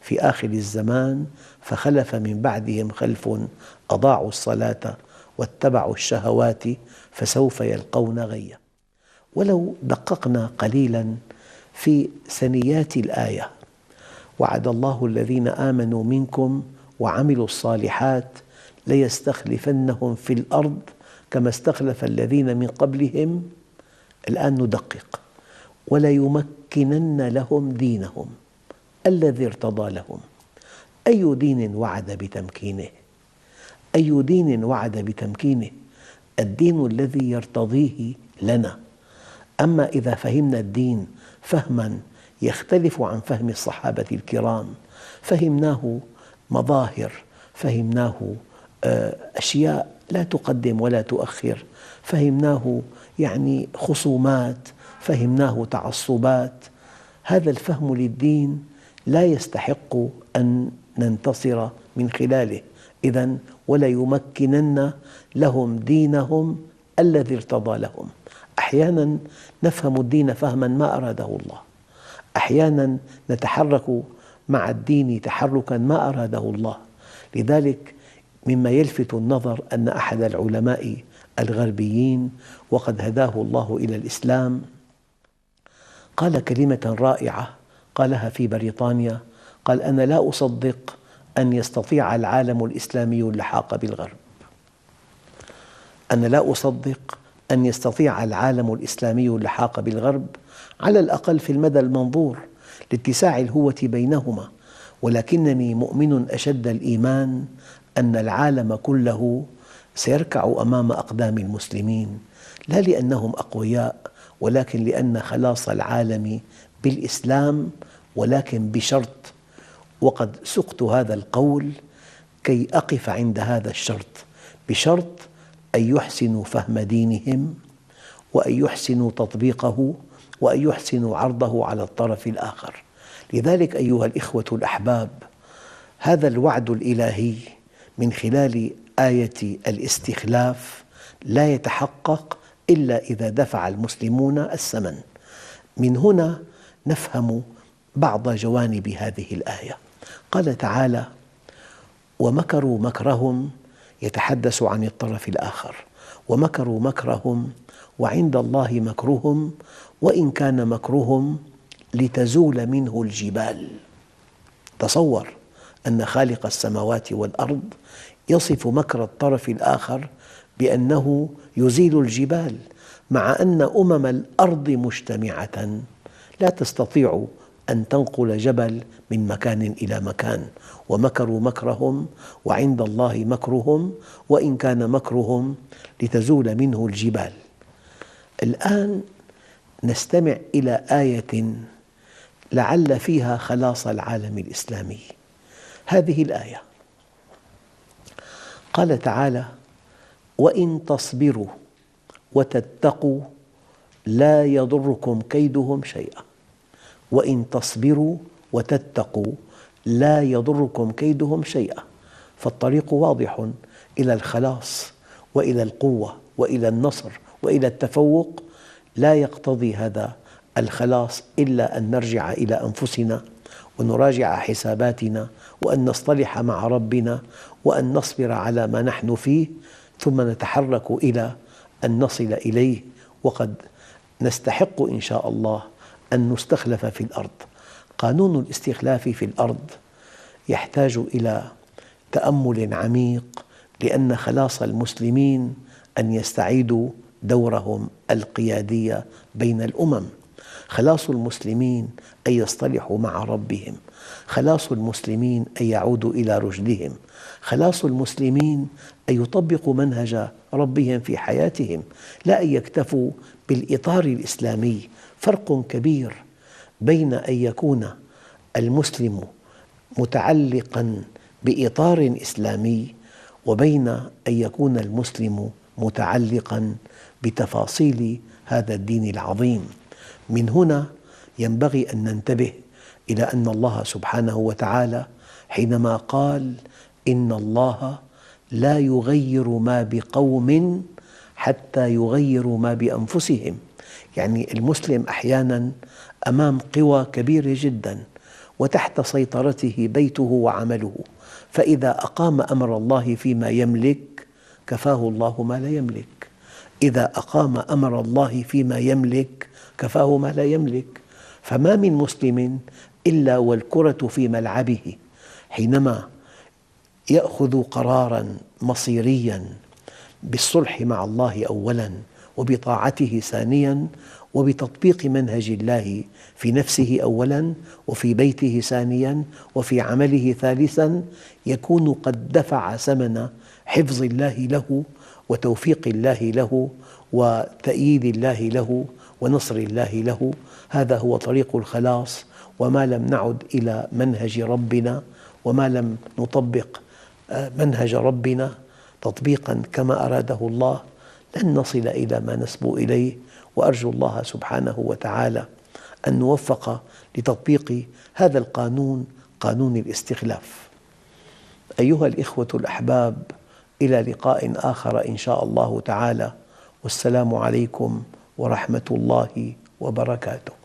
في آخر الزمان فخلف من بعدهم خلف أضاعوا الصلاة واتبعوا الشهوات فسوف يلقون غيا. ولو دققنا قليلا في ثنيات الآية: وعد الله الذين آمنوا منكم وعملوا الصالحات ليستخلفنهم في الأرض كما استخلف الذين من قبلهم. الآن ندقق: وليمكنن لهم دينهم الذي ارتضى لهم. أي دين وعد بتمكينه؟ أي دين وعد بتمكينه؟ الدين الذي يرتضيه لنا. أما إذا فهمنا الدين فهما يختلف عن فهم الصحابة الكرام، فهمناه مظاهر، فهمناه أشياء لا تقدم ولا تؤخر، فهمناه خصومات، فهمناه تعصبات، هذا الفهم للدين لا يستحق أن ننتصر من خلاله. إذن وليمكنن لهم دينهم الذي ارتضى لهم. أحيانا نفهم الدين فهما ما أراده الله، أحيانا نتحرك مع الدين تحركا ما أراده الله. لذلك مما يلفت النظر أن أحد العلماء الغربيين وقد هداه الله إلى الإسلام قال كلمة رائعة قالها في بريطانيا، قال: أنا لا أصدق أن يستطيع العالم الإسلامي اللحاق بالغرب. أنا لا أصدق أن يستطيع العالم الإسلامي اللحاق بالغرب، على الأقل في المدى المنظور لاتساع الهوة بينهما، ولكنني مؤمن أشد الإيمان أن العالم كله سيركع أمام أقدام المسلمين، لا لأنهم أقوياء، ولكن لأن خلاص العالم بالإسلام، ولكن بشرط، وقد سقت هذا القول كي أقف عند هذا الشرط، بشرط أن يحسنوا فهم دينهم، وأن يحسنوا تطبيقه، وأن يحسنوا عرضه على الطرف الآخر. لذلك أيها الإخوة الأحباب، هذا الوعد الإلهي من خلال آية الاستخلاف لا يتحقق إلا إذا دفع المسلمون الثمن. من هنا نفهم بعض جوانب هذه الآية. قال تعالى: ومكروا مكرهم، يتحدث عن الطرف الآخر، ومكروا مكرهم وعند الله مكرهم وإن كان مكرهم لتزول منه الجبال. تصور أن خالق السماوات والأرض يصف مكر الطرف الآخر بأنه يزيل الجبال، مع أن الأرض مجتمعة لا تستطيع أن تنقل جبل من مكان إلى مكان. ومكروا مكرهم وعند الله مكرهم وإن كان مكرهم لتزول منه الجبال. الآن نستمع إلى آية لعل فيها خلاص العالم الإسلامي. هذه الآية قال تعالى: وإن تصبروا وتتقوا لا يضركم كيدهم شيئا. وإن تصبروا وتتقوا لا يضركم كيدهم شيئا. فالطريق واضح إلى الخلاص وإلى القوة وإلى النصر وإلى التفوق. لا يقتضي هذا الخلاص إلا أن نرجع إلى أنفسنا ونراجع حساباتنا، وأن نصطلح مع ربنا، وأن نصبر على ما نحن فيه، ثم نتحرك إلى أن نصل إليه. وقد نستحق إن شاء الله أن نستخلف في الأرض. قانون الاستخلاف في الأرض يحتاج إلى تأمل عميق، لأن خلاص المسلمين أن يستعيدوا دورهم القيادي بين الأمم. خلاص المسلمين أن يصطلحوا مع ربهم، خلاص المسلمين أن يعودوا إلى رشدهم، خلاص المسلمين أن يطبقوا منهج ربهم في حياتهم، لا أن يكتفوا بالإطار الإسلامي. فرق كبير بين أن يكون المسلم متعلقاً بإطار إسلامي وبين أن يكون المسلم متعلقاً بتفاصيل هذا الدين العظيم. من هنا ينبغي أن ننتبه إلى أن الله سبحانه وتعالى حينما قال: إن الله لا يغير ما بقوم حتى يغيروا ما بأنفسهم. يعني المسلم أحياناً أمام قوى كبيرة جداً، وتحت سيطرته بيته وعمله، فإذا أقام أمر الله فيما يملك كفاه الله ما لا يملك. إذا أقام أمر الله فيما يملك كفاه ما لا يملك. فما من مسلم إلا والكرة في ملعبه حينما يأخذ قراراً مصيرياً بالصلح مع الله أولاً، وبطاعته ثانياً، وبتطبيق منهج الله في نفسه أولاً، وفي بيته ثانياً، وفي عمله ثالثاً، يكون قد دفع ثمن حفظ الله له وتوفيق الله له وتأييد الله له ونصر الله له. هذا هو طريق الخلاص. وما لم نعد إلى منهج ربنا، وما لم نطبق منهج ربنا تطبيقاً كما أراده الله، لن نصل إلى ما نسبو إليه. وأرجو الله سبحانه وتعالى أن نوفق لتطبيق هذا القانون، قانون الاستخلاف. أيها الإخوة الأحباب، إلى لقاء آخر إن شاء الله تعالى، والسلام عليكم ورحمة الله وبركاته.